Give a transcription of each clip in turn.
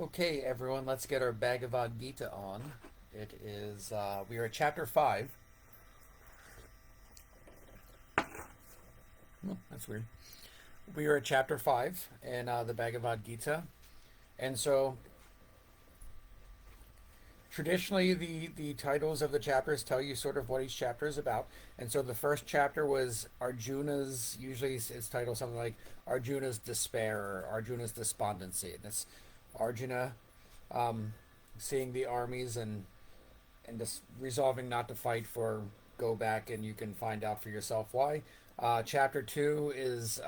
Okay, everyone, let's get our Bhagavad Gita on. It is, we are at chapter 5. Oh, that's weird. We are at chapter 5 in the Bhagavad Gita. And so, traditionally, the titles of the chapters tell you sort of what each chapter is about. And so, the first chapter was Arjuna's, usually it's titled something like Arjuna's Despair or Arjuna's Despondency. And it's Arjuna um, seeing the armies and just resolving not to fight for go back and you can find out for yourself why. Chapter two is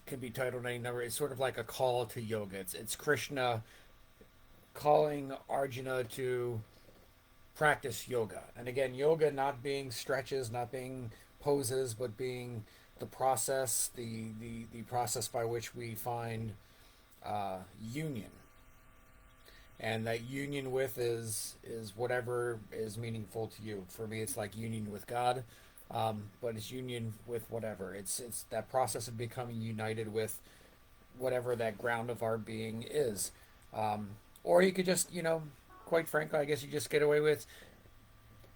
can be titled any number. It's sort of like a call to yoga. It's Krishna calling Arjuna to practice yoga. And again, yoga not being stretches, not being poses, but being the process, the process by which we find union, and that union with is whatever is meaningful to you. For me, it's like union with God, but it's union with whatever. It's that process of becoming united with whatever that ground of our being is. Or you could just, quite frankly, I guess you just get away with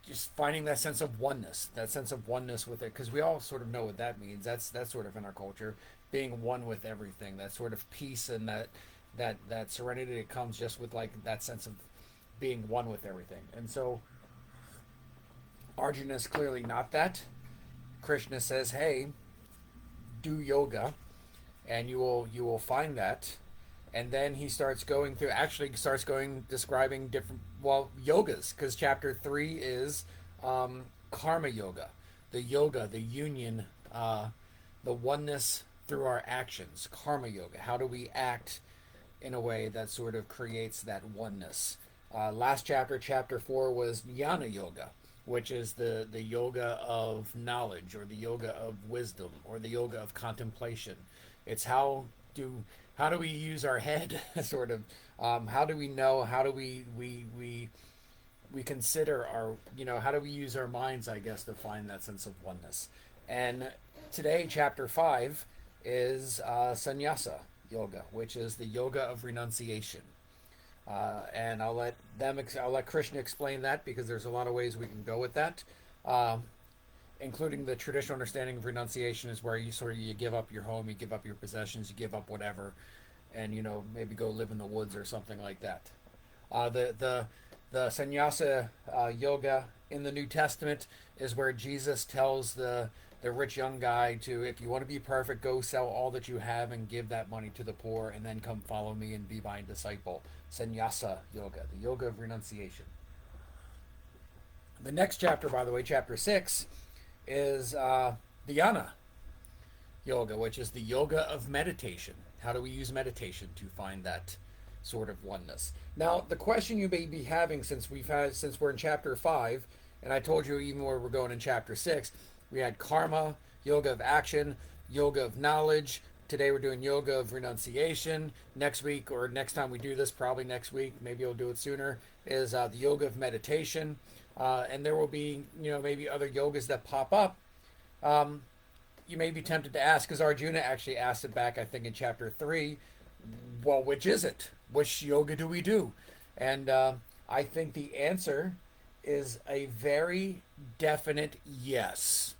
just finding that sense of oneness, that sense of oneness with it, because we all sort of know what that means. That's sort of in our culture, being one with everything. That sort of peace and that serenity that comes just with like that sense of being one with everything. And so Arjuna is clearly not that. Krishna says, "Hey, do yoga, and you will find that." And then he starts going through, actually starts going describing different yogas, because chapter 3 is karma yoga, the union, the oneness through our actions. Karma yoga, how do we act in a way that sort of creates that oneness. Last chapter, chapter 4, was jnana yoga, which is the yoga of knowledge or the yoga of wisdom or the yoga of contemplation. It's do how do we use our head, sort of. How do we know? How do we consider our, how do we use our minds, I guess, to find that sense of oneness. And today, chapter 5 is sannyasa yoga, which is the yoga of renunciation. And I'll let Krishna explain that, because there's a lot of ways we can go with that. Uh, Including the traditional understanding of renunciation is where you give up your home, you give up your possessions, you give up whatever, and maybe go live in the woods or something like that. The sannyasa yoga in the New Testament is where Jesus tells the rich young guy to, if you want to be perfect, go sell all that you have and give that money to the poor, and then come follow me and be my disciple. Sannyasa yoga, the yoga of renunciation. The next chapter, by the way, chapter 6, is dhyana yoga, which is the yoga of meditation. How do we use meditation to find that sort of oneness? Now, the question you may be having, since we're in chapter 5, and I told you even where we're going in chapter 6, we had karma, yoga of action, yoga of knowledge. Today we're doing yoga of renunciation. Next week, or next time we do this, probably next week, maybe we'll do it sooner, is the yoga of meditation. And there will be, maybe other yogas that pop up. Um, you may be tempted to ask, because Arjuna actually asked it back, I think, in chapter 3, well, which is it? Which yoga do we do? And I think the answer is a very definite yes.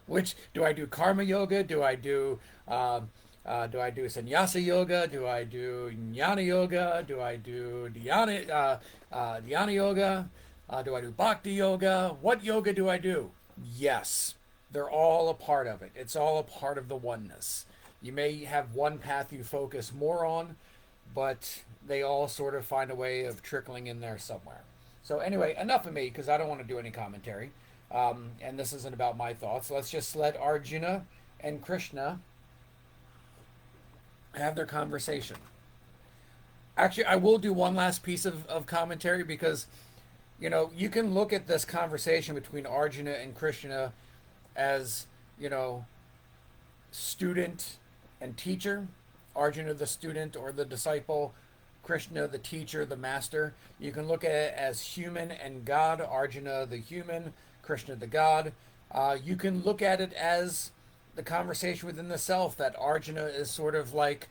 Which do I do? Karma yoga? Do I do sannyasa yoga? Do I do jnana yoga? Do I do dhyana yoga? Do I do bhakti yoga? What yoga do I do? Yes, they're all a part of it. It's all a part of the oneness. You may have one path you focus more on, but they all sort of find a way of trickling in there somewhere. So, anyway, enough of me, because I don't want to do any commentary. And this isn't about my thoughts. Let's just let Arjuna and Krishna have their conversation. Actually, I will do one last piece of commentary, because you can look at this conversation between Arjuna and Krishna as, you know, student and teacher. Arjuna, the student or the disciple, Krishna, the teacher, the master. You can look at it as human and God, Arjuna, the human, Krishna, the God. You can look at it as the conversation within the self, that Arjuna is sort of like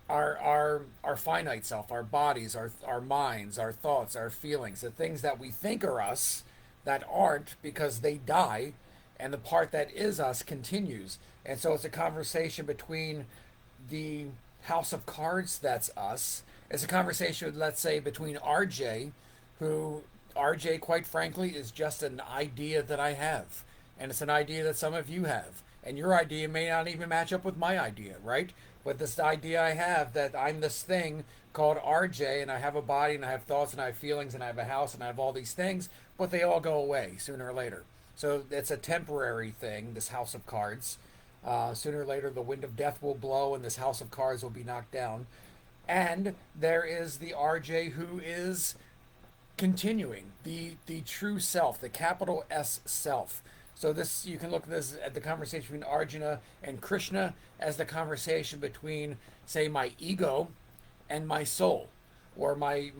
our finite self, our bodies, our minds, our thoughts, our feelings, the things that we think are us that aren't because they die, and the part that is us continues. And so it's a conversation between the house of cards that's us. It's a conversation, let's say, between RJ, who RJ, quite frankly, is just an idea that I have. And it's an idea that some of you have. And your idea may not even match up with my idea, right? But this idea I have that I'm this thing called RJ, and I have a body, and I have thoughts, and I have feelings, and I have a house, and I have all these things, but they all go away sooner or later. So it's a temporary thing, this house of cards. Sooner or later, the wind of death will blow, and this house of cards will be knocked down. And there is the RJ who is continuing, the true self, the capital S self. So this, you can look at this at the conversation between Arjuna and Krishna as the conversation between, say, my ego and my soul, or my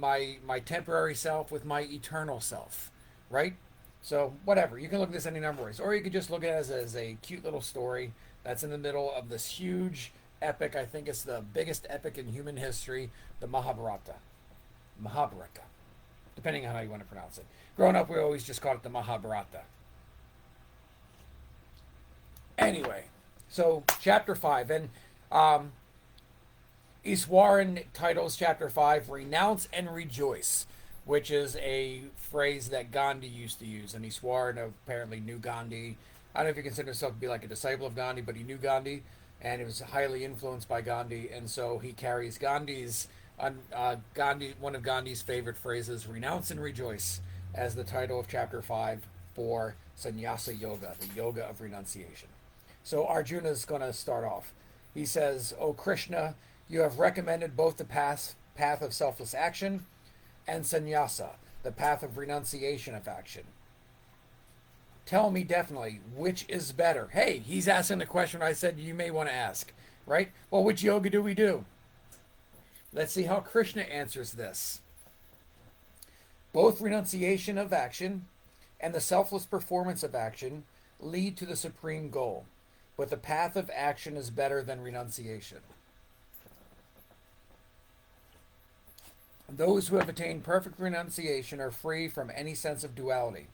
temporary self with my eternal self, right? So whatever, you can look at this any number of ways, or you could just look at it as a cute little story that's in the middle of this huge epic. I think it's the biggest epic in human history, the Mahabharata. Mahabharata, depending on how you want to pronounce it. Growing up, we always just called it the Mahabharata. Anyway, so chapter 5. And Iswaran titles chapter 5 Renounce and Rejoice, which is a phrase that Gandhi used to use. And Iswaran apparently knew Gandhi. I don't know if he considered himself to be like a disciple of Gandhi, but he knew Gandhi and he was highly influenced by Gandhi. And so he carries Gandhi, one of Gandhi's favorite phrases, renounce and rejoice, as the title of chapter 5 for Sannyasa Yoga, the yoga of renunciation. So Arjuna is going to start off. He says, O Krishna, you have recommended both the path of selfless action and sannyasa, the path of renunciation of action. Tell me definitely which is better. Hey, he's asking the question I said you may want to ask, right? Well, which yoga do we do? Let's see how Krishna answers this. Both renunciation of action and the selfless performance of action lead to the supreme goal, but the path of action is better than renunciation. Those who have attained perfect renunciation are free from any sense of duality.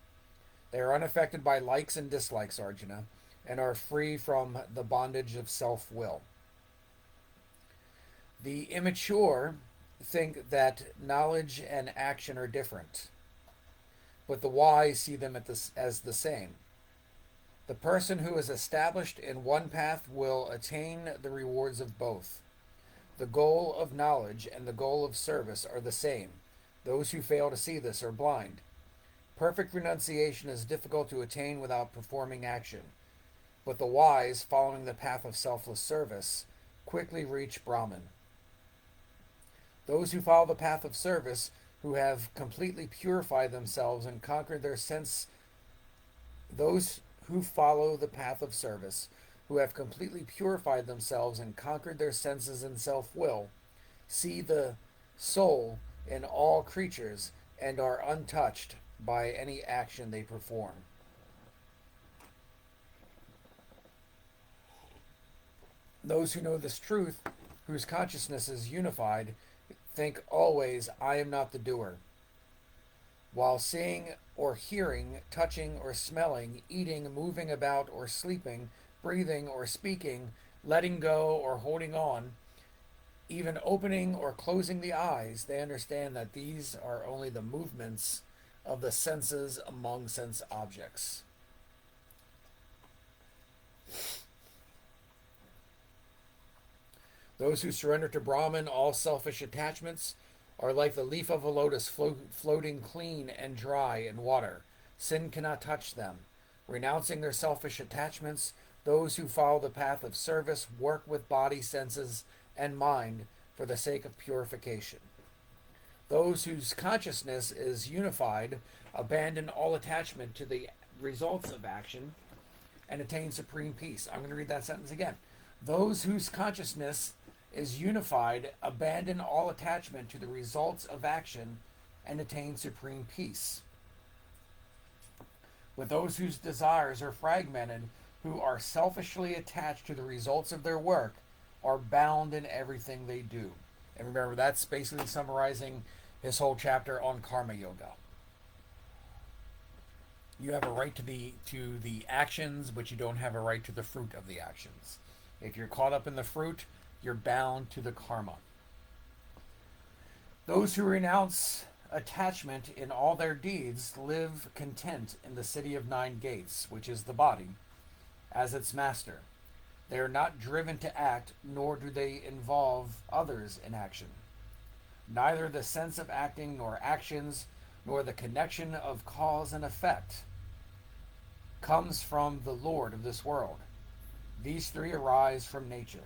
They are unaffected by likes and dislikes, Arjuna, and are free from the bondage of self-will. The immature think that knowledge and action are different, but the wise see them as the same. The person who is established in one path will attain the rewards of both. The goal of knowledge and the goal of service are the same. Those who fail to see this are blind. Perfect renunciation is difficult to attain without performing action, but the wise, following the path of selfless service, quickly reach Brahman. Those who follow the path of service, who have completely purified themselves and conquered their sense, those who follow the path of service, who have completely purified themselves and conquered their senses and self-will, see the soul in all creatures and are untouched by any action they perform. Those who know this truth, whose consciousness is unified, think always, I am not the doer. While seeing or hearing, touching or smelling, eating, moving about or sleeping, breathing or speaking, letting go or holding on, even opening or closing the eyes, they understand that these are only the movements of the senses among sense objects. Those who surrender to Brahman all selfish attachments are like the leaf of a lotus floating clean and dry in water. Sin cannot touch them. Renouncing their selfish attachments, those who follow the path of service work with body, senses, and mind for the sake of purification. Those whose consciousness is unified abandon all attachment to the results of action and attain supreme peace. I'm going to read that sentence again. Those whose consciousness is unified abandon all attachment to the results of action and attain supreme peace. But those whose desires are fragmented, who are selfishly attached to the results of their work, are bound in everything they do. And remember, that's basically summarizing his whole chapter on karma yoga. You have a right to the actions, but you don't have a right to the fruit of the actions. If you're caught up in the fruit, you're bound to the karma. Those who renounce attachment in all their deeds live content in the city of 9 gates, which is the body, as its master. They are not driven to act, nor do they involve others in action. Neither the sense of acting nor actions, nor the connection of cause and effect comes from the Lord of this world. These three arise from nature.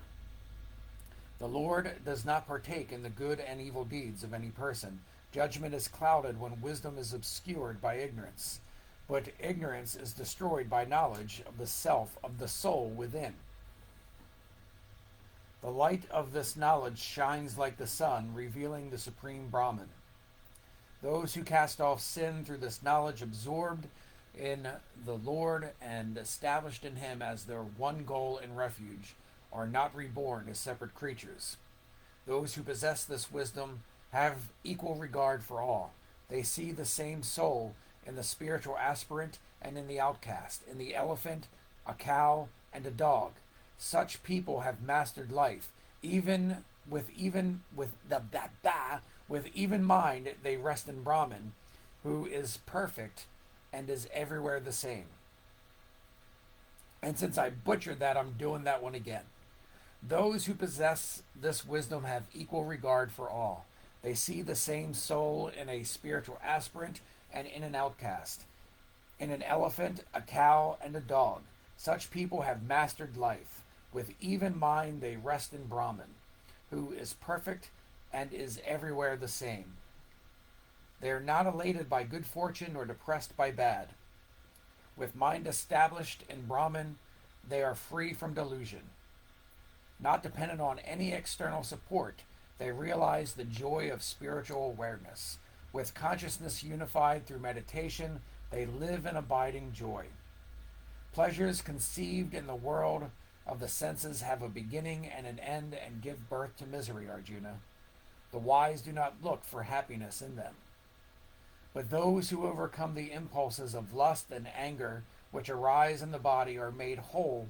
The Lord does not partake in the good and evil deeds of any person. Judgment is clouded when wisdom is obscured by ignorance. But ignorance is destroyed by knowledge of the self, of the soul within. The light of this knowledge shines like the sun, revealing the supreme Brahman. Those who cast off sin through this knowledge, absorbed in the Lord and established in him as their one goal and refuge, are not reborn as separate creatures. Those who possess this wisdom have equal regard for all. They see the same soul in the spiritual aspirant and in the outcast, in the elephant, a cow, and a dog. Such people have mastered life. With even mind, they rest in Brahman, who is perfect and is everywhere the same. And since I butchered that, I'm doing that one again. Those who possess this wisdom have equal regard for all. They see the same soul in a spiritual aspirant and in an outcast, in an elephant, a cow, and a dog. Such people have mastered life. With even mind, they rest in Brahman, who is perfect and is everywhere the same. They are not elated by good fortune nor depressed by bad. With mind established in Brahman, they are free from delusion. Not dependent on any external support, they realize the joy of spiritual awareness. With consciousness unified through meditation, they live in abiding joy. Pleasures conceived in the world of the senses have a beginning and an end and give birth to misery, Arjuna. The wise do not look for happiness in them. But those who overcome the impulses of lust and anger which arise in the body are made whole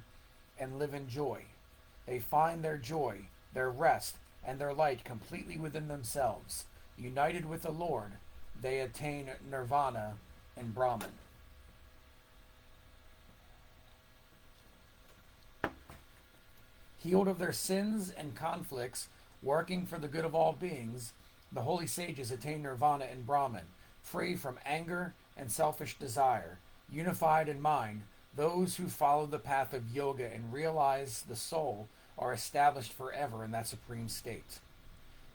and live in joy. They find their joy, their rest, and their light completely within themselves. United with the Lord, they attain nirvana in Brahman. Healed of their sins and conflicts, working for the good of all beings, the holy sages attain nirvana in Brahman, free from anger and selfish desire. Unified in mind, those who follow the path of yoga and realize the soul are established forever in that supreme state.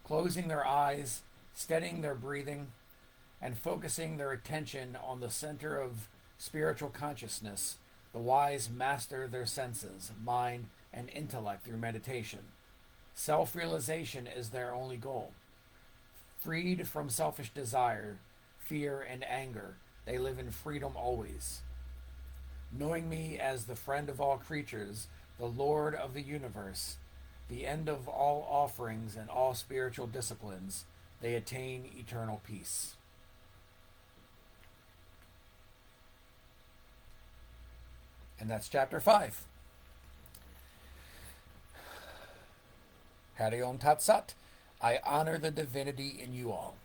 Closing their eyes, steadying their breathing, and focusing their attention on the center of spiritual consciousness, the wise master their senses, mind, and intellect through meditation. Self-realization is their only goal. Freed from selfish desire, fear, and anger, they live in freedom always. Knowing me as the friend of all creatures, the Lord of the universe, the end of all offerings and all spiritual disciplines, they attain eternal peace. And that's chapter 5. Hari Om Tat Sat. I honor the divinity in you all.